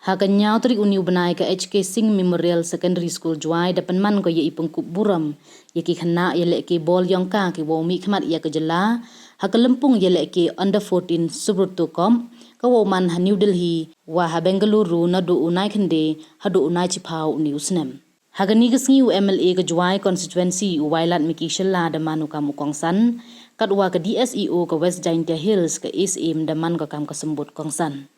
Hakanya trik uniu benai ke HK Singh Memorial Secondary School Juai depan man ko ye pynkup burom ye ki khynnah ye lek ke bol yong ka ki wo mihkhmat ye ke jylla hakalempung ye lek ke under 14 subrutu kom ka wo man ha New Delhi wa ha Bengaluru na do unai khende ha do unai chipau news nem hagani gesngi MLA ke Juai constituency Wyrta miki shella de manu kam kongsan katwa ke DSEO ke West Jaintia Hills ke SM de man ko kam ka sembut kongsan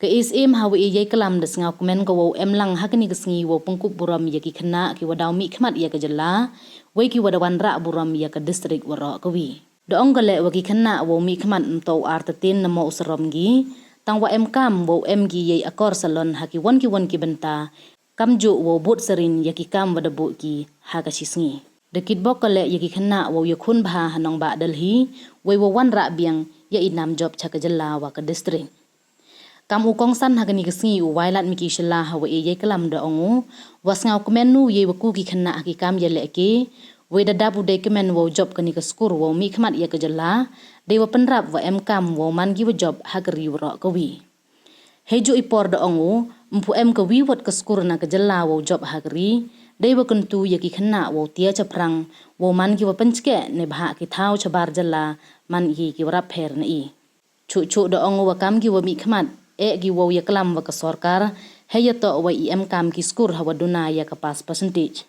ke SM hawe ye kelam de sngau komen ko wo emlang hakni gesngi wo pynkup burom ye ki khynnah ki wadau mihkhmat ye ke jylla we ki wadawan ra burom ye ke distrik waro kawi de onggale wa ki khynnah wo mihkhmat mto artetin namo usrom gi tang wa kam wo gi ye akor salon haki won ki benta kamju wo bot serin ye ki kam wada bo ki ha ka sisngi de kit bokale ye ki khynnah wo ye khun bha hanong ba Delhi we wo wan ra biang ye inam job cha ke jylla wa ke distrik kam ukongsan hagani gesngi Wyrta miki shella hawe ye kelam de ongu wasngau kemenu ye waku ki khynnah ki kam ye leke we da dabu de kemen wo job kani ke skur wo mihkhmat ye ke jylla de wa penrap wa kam wo man gi wo job hagri wro kawi heju ipor de ongu mpu ke wi wat ke skur na ke jylla wo job hagri de wa kentu ye ki khynnah wo tia chaprang wo man gi wa penchke ne bha ki thau chabar jylla man gi ki wrap pher na i chu de ongu wa kam gi wo mihkhmat gi wo ye kelam wa ke sarkar heyato wa kam ki skur hawa duna ya ke pas percentage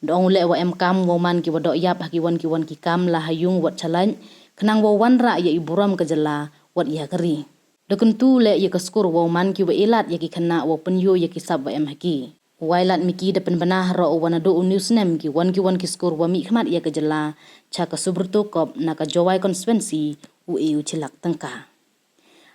dong le wa kam wo man ki wa do yap ki won ki kam la hayung wat chalan khnang wo wan ra ye burom ke jylla wat ya keri de kentu le ye ke skur wo man ki wa elat ye ki khynnah wo penyo ye ki sab wa haki Wyrta miki de pen banah ro wana do news nem ki won ki skur wa mihkhmat ye ke jylla cha ka subruto kop na ka Juai constituency u chilak tangka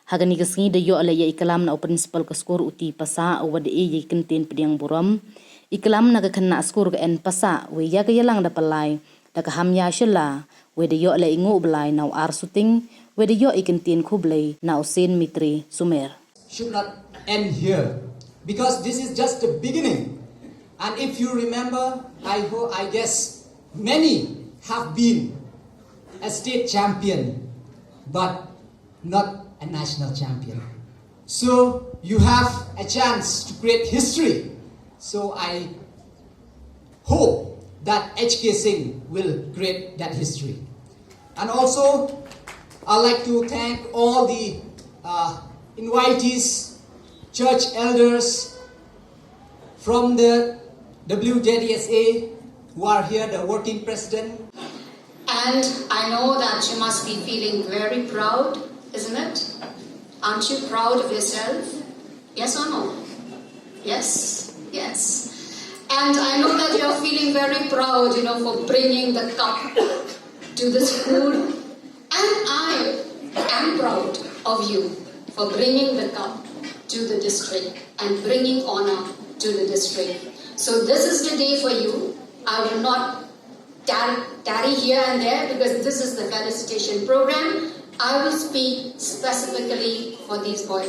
hagani gesngi de yo ale ye ikalam na principal ke skor uti pasa wa de ye kenten pediang burom ikalam na ke khynnah skor ke en pasa we ya ke yelang da palai da ka hamya shela we de yo ale ingu blai nau ar shooting we de yo ikenten khublei nau sen mitri sumer should not end here because this is just the beginning. And if you remember, I guess many have been a state champion but not a national champion. So you have a chance to create history. So I hope that HK Singh will create that history. And also, I'd like to thank all the invitees, church elders from the WJDSA who are here, the working president. And I know that you must be feeling very proud, isn't it? Aren't you proud of yourself? Yes or no? Yes, yes. And I know that you're feeling very proud, for bringing the cup to the school. And I am proud of you for bringing the cup to the district and bringing honor to the district. So this is the day for you. I will not tarry here and there because this is the felicitation program. I will speak specifically for these boys.